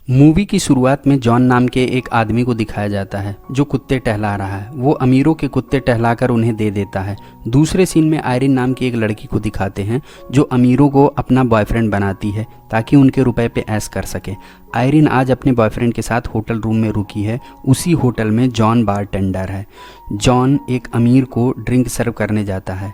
Movie की शुरुआत में जॉन नाम के एक आदमी को दिखाया जाता है जो कुत्ते टहला रहा है। वो अमीरों के कुत्ते टहलाकर उन्हें दे देता है। दूसरे सीन में आयरिन नाम की एक लड़की को दिखाते हैं जो अमीरों को अपना बॉयफ्रेंड बनाती है ताकि उनके रुपए पे ऐश कर सके। आयरिन आज अपने बॉयफ्रेंड के साथ होटल रूम में रुकी है। उसी होटल में जॉन बारटेंडर है। जॉन एक अमीर को ड्रिंक सर्व करने जाता है।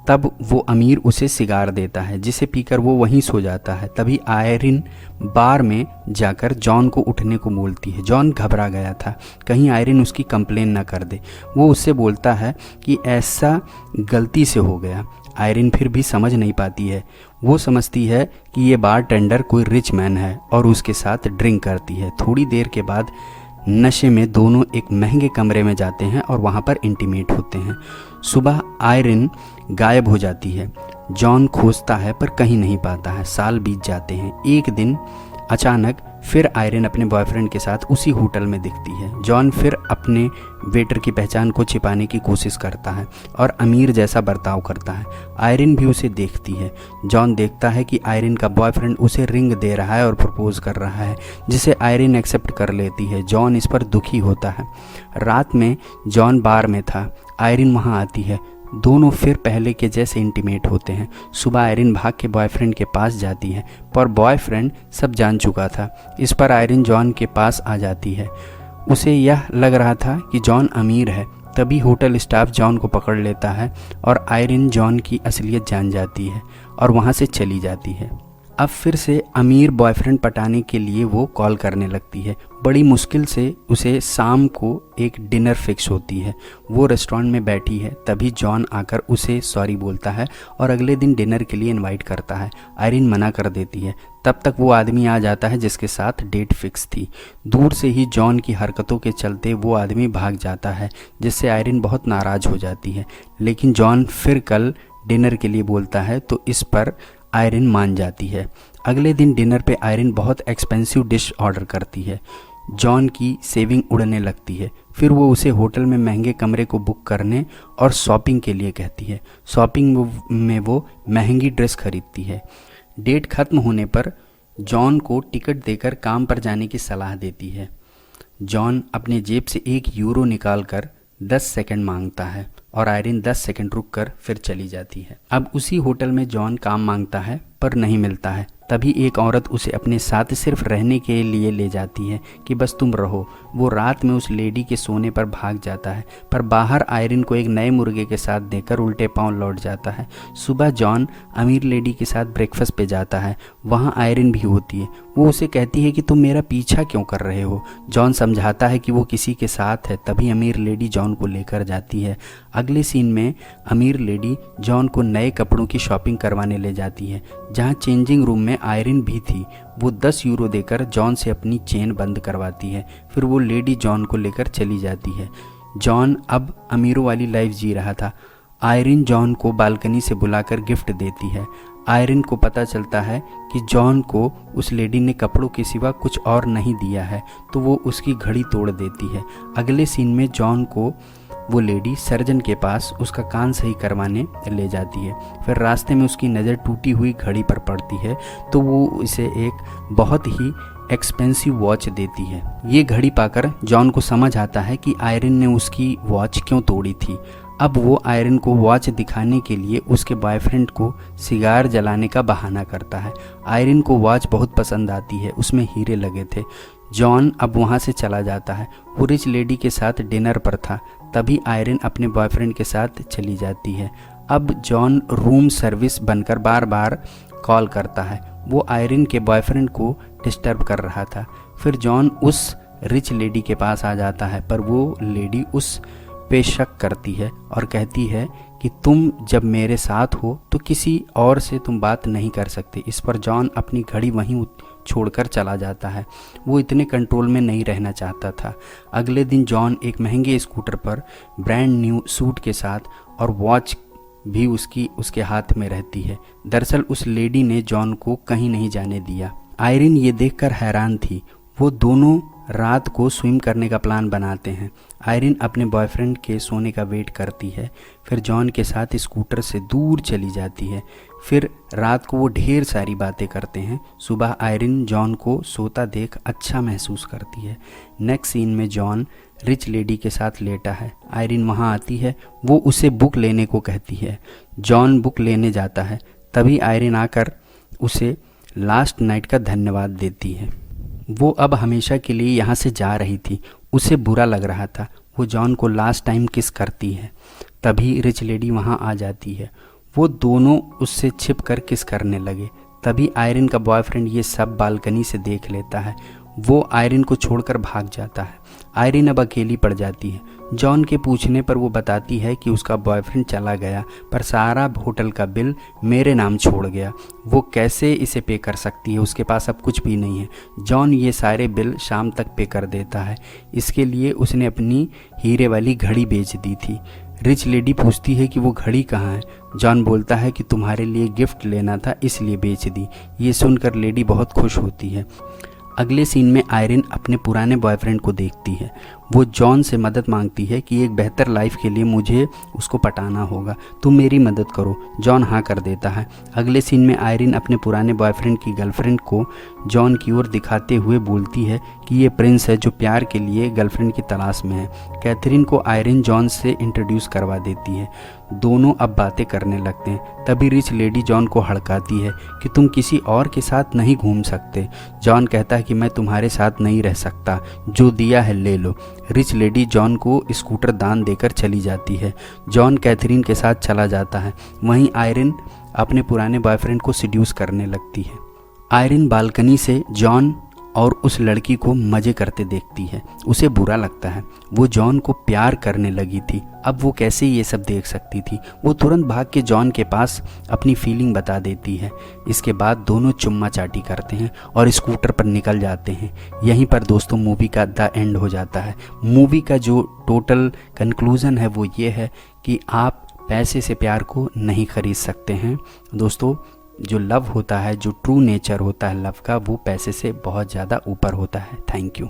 तब वो अमीर उसे सिगार देता है जिसे पीकर वो वहीं सो जाता है। तभी आयरिन बार में जाकर जॉन को उठने को बोलती है। जॉन घबरा गया था कहीं आयरिन उसकी कंप्लेन न कर दे। वो उससे बोलता है कि ऐसा गलती से हो गया। आयरिन फिर भी समझ नहीं पाती है। वो समझती है कि ये बारटेंडर कोई रिच मैन है और उसके साथ ड्रिंक करती है। थोड़ी देर के बाद नशे में दोनों एक महंगे कमरे में जाते हैं और वहाँ पर इंटीमेट होते हैं। सुबह आयरिन गायब हो जाती है। जॉन खोजता है पर कहीं नहीं पाता है। साल बीत जाते हैं। एक दिन अचानक फिर आयरिन अपने बॉयफ्रेंड के साथ उसी होटल में दिखती है। जॉन फिर अपने वेटर की पहचान को छिपाने की कोशिश करता है और अमीर जैसा बर्ताव करता है। आयरिन भी उसे देखती है। जॉन देखता है कि आयरिन का बॉयफ्रेंड उसे रिंग दे रहा है और प्रपोज कर रहा है जिसे आयरिन एक्सेप्ट कर लेती है। जॉन इस पर दुखी होता है। रात में जॉन बार में था। आयरिन वहाँ आती है। दोनों फिर पहले के जैसे इंटीमेट होते हैं। सुबह आयरिन भाग के बॉयफ्रेंड के पास जाती है पर बॉयफ्रेंड सब जान चुका था। इस पर आयरिन जॉन के पास आ जाती है। उसे यह लग रहा था कि जॉन अमीर है। तभी होटल स्टाफ जॉन को पकड़ लेता है और आयरिन जॉन की असलियत जान जाती है और वहाँ से चली जाती है। अब फिर से अमीर बॉयफ्रेंड पटाने के लिए वो कॉल करने लगती है। बड़ी मुश्किल से उसे शाम को एक डिनर फिक्स होती है। वो रेस्टोरेंट में बैठी है। तभी जॉन आकर उसे सॉरी बोलता है और अगले दिन डिनर के लिए इनवाइट करता है। आयरिन मना कर देती है। तब तक वो आदमी आ जाता है जिसके साथ डेट फिक्स थी। दूर से ही जॉन की हरकतों के चलते वो आदमी भाग जाता है जिससे आयरिन बहुत नाराज़ हो जाती है। लेकिन जॉन फिर कल डिनर के लिए बोलता है तो इस पर आयरिन मान जाती है। अगले दिन डिनर पे आयरिन बहुत एक्सपेंसिव डिश ऑर्डर करती है। जॉन की सेविंग उड़ने लगती है। फिर वो उसे होटल में महंगे कमरे को बुक करने और शॉपिंग के लिए कहती है। शॉपिंग में वो महंगी ड्रेस खरीदती है। डेट खत्म होने पर जॉन को टिकट देकर काम पर जाने की सलाह देती है। जॉन अपने जेब से €1 निकालकर 10 सेकंड मांगता है और आयरिन 10 सेकंड रुककर फिर चली जाती है। अब उसी होटल में जॉन काम मांगता है पर नहीं मिलता है। तभी एक औरत उसे अपने साथ सिर्फ रहने के लिए ले जाती है कि बस तुम रहो। वो रात में उस लेडी के सोने पर भाग जाता है पर बाहर आयरिन को एक नए मुर्गे के साथ देकर उल्टे पांव लौट जाता है। सुबह जॉन अमीर लेडी के साथ ब्रेकफास्ट पे जाता है। वहाँ आयरिन भी होती है। वो उसे कहती है कि तुम मेरा पीछा क्यों कर रहे हो। जॉन समझाता है कि वो किसी के साथ है। तभी अमीर लेडी जॉन को लेकर जाती है। अगले सीन में अमीर लेडी जॉन को नए कपड़ों की शॉपिंग करवाने ले जाती है जहाँ चेंजिंग रूम में आयरिन भी थी। वो €10 देकर जॉन से अपनी चेन बंद करवाती है। फिर वो लेडी जॉन को लेकर चली जाती है। जॉन अब अमीरों वाली लाइफ जी रहा था। आयरिन जॉन को बालकनी से बुलाकर गिफ्ट देती है। आयरिन को पता चलता है कि जॉन को उस लेडी ने कपड़ों के सिवा कुछ और नहीं दिया है तो वो उसकी घड़ी तोड़ देती है। अगले सीन में जॉन को वो लेडी सर्जन के पास उसका कान सही करवाने ले जाती है। फिर रास्ते में उसकी नज़र टूटी हुई घड़ी पर पड़ती है तो वो इसे एक बहुत ही एक्सपेंसिव वॉच देती है। ये घड़ी पाकर जॉन को समझ आता है कि आयरिन ने उसकी वॉच क्यों तोड़ी थी। अब वो आयरिन को वॉच दिखाने के लिए उसके बॉयफ्रेंड को सिगार जलाने का बहाना करता है। आयरिन को वॉच बहुत पसंद आती है। उसमें हीरे लगे थे। जॉन अब वहाँ से चला जाता है। वो रिच लेडी के साथ डिनर पर था। तभी आयरिन अपने बॉयफ्रेंड के साथ चली जाती है। अब जॉन रूम सर्विस बनकर बार बार कॉल करता है। वो आयरिन के बॉयफ्रेंड को डिस्टर्ब कर रहा था। फिर जॉन उस रिच लेडी के पास आ जाता है पर वो लेडी उस पे शक करती है और कहती है कि तुम जब मेरे साथ हो तो किसी और से तुम बात नहीं कर सकते। इस पर जॉन अपनी घड़ी वहीं छोड़कर चला जाता है। वो इतने कंट्रोल में नहीं रहना चाहता था। अगले दिन जॉन एक महंगे स्कूटर पर ब्रांड न्यू सूट के साथ और वॉच भी उसके हाथ में रहती है। दरअसल उस लेडी ने जॉन को कहीं नहीं जाने दिया। आयरिन ये देखकर हैरान थी। वो दोनों रात को स्विम करने का प्लान बनाते हैं। आयरिन अपने बॉयफ्रेंड के सोने का वेट करती है, फिर जॉन के साथ स्कूटर से दूर चली जाती है। फिर रात को वो ढेर सारी बातें करते हैं। सुबह आयरिन जॉन को सोता देख अच्छा महसूस करती है। नेक्स्ट सीन में जॉन रिच लेडी के साथ लेटा है। आयरिन वहाँ आती है, वो उसे बुक लेने को कहती है। जॉन बुक लेने जाता है, तभी आयरिन आकर उसे लास्ट नाइट का धन्यवाद देती है। वो अब हमेशा के लिए यहाँ से जा रही थी, उसे बुरा लग रहा था। वो जॉन को लास्ट टाइम किस करती है, तभी रिच लेडी वहाँ आ जाती है। वो दोनों उससे छिप कर किस करने लगे। तभी आयरिन का बॉयफ्रेंड ये सब बालकनी से देख लेता है। वो आयरिन को छोड़कर भाग जाता है। आयरिन अब अकेली पड़ जाती है। जॉन के पूछने पर वो बताती है कि उसका बॉयफ्रेंड चला गया, पर सारा होटल का बिल मेरे नाम छोड़ गया। वो कैसे इसे पे कर सकती है, उसके पास अब कुछ भी नहीं है। जॉन ये सारे बिल शाम तक पे कर देता है। इसके लिए उसने अपनी हीरे वाली घड़ी बेच दी थी। रिच लेडी पूछती है कि वो घड़ी कहाँ है। जॉन बोलता है कि तुम्हारे लिए गिफ्ट लेना था, इसलिए बेच दी। ये सुनकर लेडी बहुत खुश होती है। अगले सीन में आयरिन अपने पुराने बॉयफ्रेंड को देखती है। वो जॉन से मदद मांगती है कि एक बेहतर लाइफ के लिए मुझे उसको पटाना होगा, तुम मेरी मदद करो। जॉन हाँ कर देता है। अगले सीन में आयरिन अपने पुराने बॉयफ्रेंड की गर्लफ्रेंड को जॉन की ओर दिखाते हुए बोलती है कि ये प्रिंस है जो प्यार के लिए गर्लफ्रेंड की तलाश में है। कैथरीन को आयरिन जॉन से इंट्रोड्यूस करवा देती है। दोनों अब बातें करने लगते हैं। तभी रिच लेडी जॉन को हड़काती है कि तुम किसी और के साथ नहीं घूम सकते। जॉन कहता है कि मैं तुम्हारे साथ नहीं रह सकता, जो दिया है ले लो। रिच लेडी जॉन को स्कूटर दान देकर चली जाती है। जॉन कैथरीन के साथ चला जाता है। वहीं आयरिन अपने पुराने बॉयफ्रेंड को सीड्यूस करने लगती है। आयरिन बालकनी से जॉन और उस लड़की को मज़े करते देखती है। उसे बुरा लगता है, वो जॉन को प्यार करने लगी थी। अब वो कैसे ये सब देख सकती थी। वो तुरंत भाग के जॉन के पास अपनी फीलिंग बता देती है। इसके बाद दोनों चुम्मा चाटी करते हैं और स्कूटर पर निकल जाते हैं। यहीं पर दोस्तों मूवी का द एंड हो जाता है। मूवी का जो टोटल कंक्लूज़न है वो ये है कि आप पैसे से प्यार को नहीं खरीद सकते हैं। दोस्तों जो लव होता है, जो ट्रू नेचर होता है लव का, वो पैसे से बहुत ज़्यादा ऊपर होता है। Thank you.